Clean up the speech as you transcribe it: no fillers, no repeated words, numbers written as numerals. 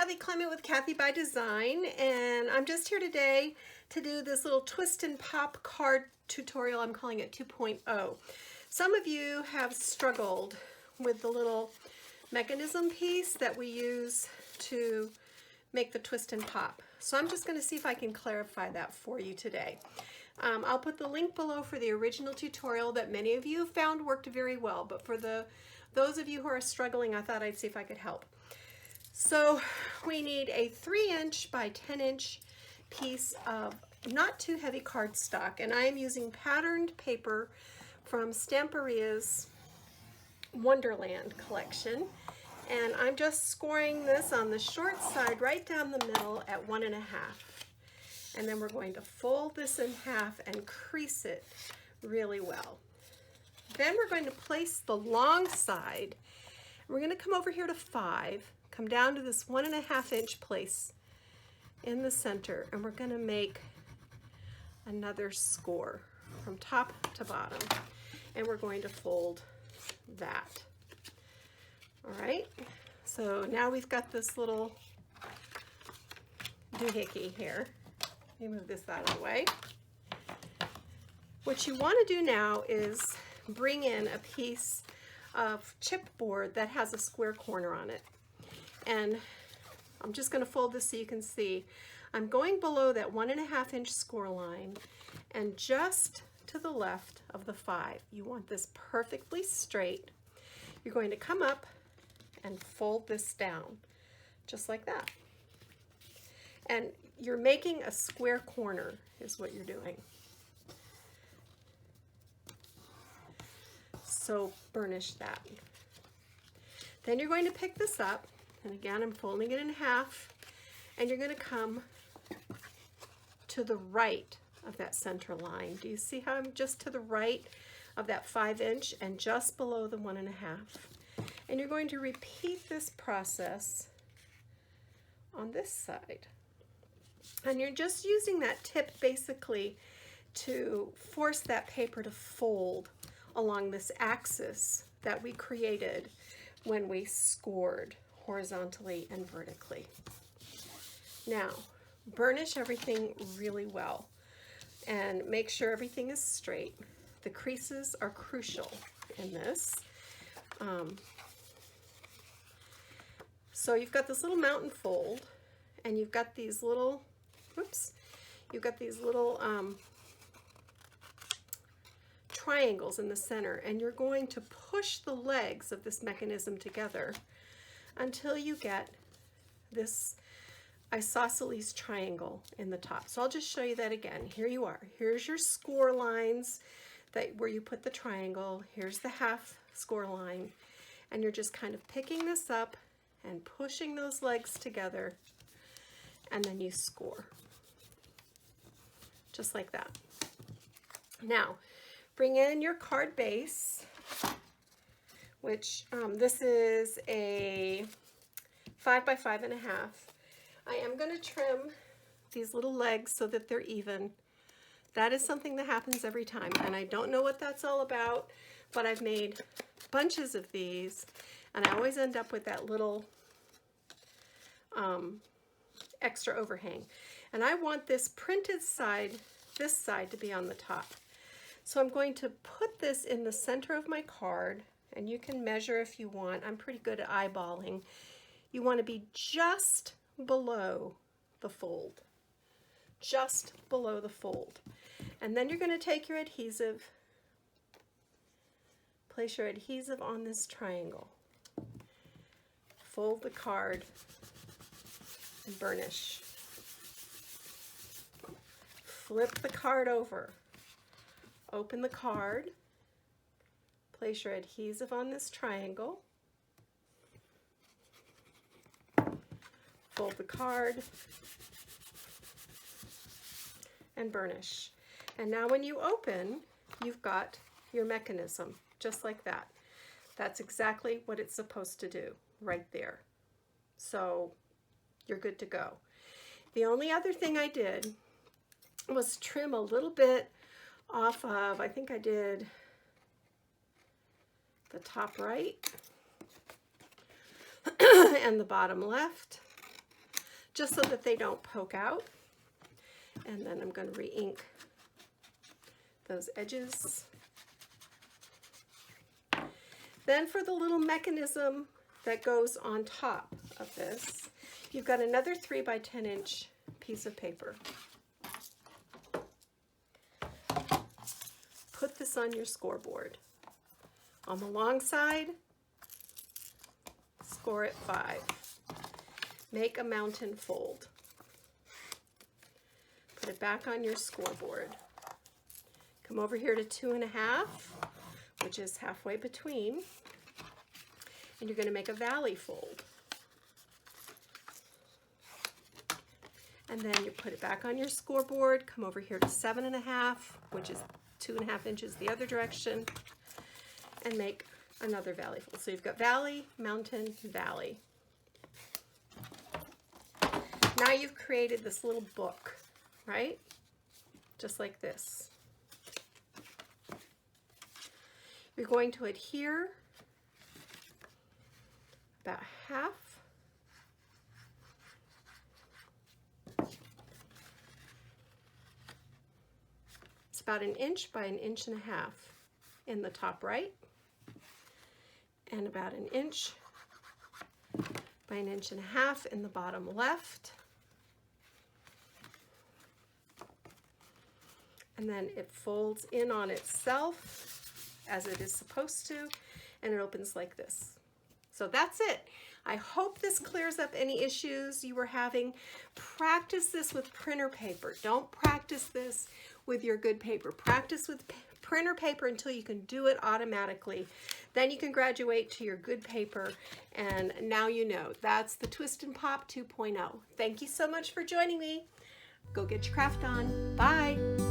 Kathy Clement with Kathy by Design, and I'm just here today to do this little twist and pop card tutorial. I'm calling it 2.0. Some of you have struggled with the little mechanism piece that we use to make the twist and pop. So I'm just going to see if I can clarify that for you today. I'll put the link below for the original tutorial that many of you found worked very well, but for those of you who are struggling, I thought I'd see if I could help. So we need a 3" by 10" piece of not too heavy cardstock, and I am using patterned paper from Stamperia's Wonderland collection, and I'm just scoring this on the short side right down the middle at 1.5, and then we're going to fold this in half and crease it really well. Then we're going to place the long side. We're going to come over here to 5, come down to this 1.5" place in the center, and we're going to make another score from top to bottom, and we're going to fold that. All right, so now we've got this little doohickey here. Let me move this out of the way. What you want to do now is bring in a piece of chipboard that has a square corner on it. And I'm just going to fold this so you can see. I'm going below that 1.5" score line and just to the left of the 5. You want this perfectly straight. You're going to come up and fold this down just like that. And you're making a square corner is what you're doing. So burnish that. Then you're going to pick this up, and again I'm folding it in half, and you're going to come to the right of that center line. Do you see how I'm just to the right of that 5" and just below the 1.5? And you're going to repeat this process on this side. And you're just using that tip basically to force that paper to fold along this axis that we created when we scored horizontally and vertically. Now, burnish everything really well and make sure everything is straight. The creases are crucial in this. So you've got this little mountain fold, and you've got these little, triangles in the center, and you're going to push the legs of this mechanism together until you get this isosceles triangle in the top. So I'll just show you that again. Here you are. Here's your score lines where you put the triangle. Here's the half score line, and you're just kind of picking this up and pushing those legs together, and then you score just like that. Now bring in your card base, which this is a 5 by 5.5. I am going to trim these little legs so that they're even. That is something that happens every time, and I don't know what that's all about, but I've made bunches of these, and I always end up with that little extra overhang. And I want this printed side, this side, to be on the top. So I'm going to put this in the center of my card, and you can measure if you want. I'm pretty good at eyeballing. You want to be just below the fold, just below the fold. And then you're going to take your adhesive, place your adhesive on this triangle, fold the card, and burnish. Flip the card over, open the card, place your adhesive on this triangle, fold the card, and burnish. And now when you open, you've got your mechanism, just like that. That's exactly what it's supposed to do, right there. So you're good to go. The only other thing I did was trim a little bit off of, I think I did the top right and the bottom left. just so that they don't poke out. And then I'm going to re-ink those edges. Then for the little mechanism that goes on top of this, you've got another 3 by 10 inch piece of paper. Put this on your scoreboard. On the long side, score it 5. Make a mountain fold. Put it back on your scoreboard. Come over here to 2.5, which is halfway between, and you're going to make a valley fold. And then you put it back on your scoreboard, come over here to 7.5, which is 2.5 inches the other direction, and make another valley fold. So you've got valley, mountain, valley. Now you've created this little book, right? Just like this. You're going to adhere about half. It's about 1 inch by 1.5 inches in the top right, and about 1 inch by 1.5 inches in the bottom left. And then it folds in on itself as it is supposed to, and it opens like this. So that's it. I hope this clears up any issues you were having. Practice this with printer paper. Don't practice this with your good paper. Practice with printer paper until you can do it automatically. Then you can graduate to your good paper, and now you know. That's the Twist and Pop 2.0. Thank you so much for joining me. Go get your craft on. Bye.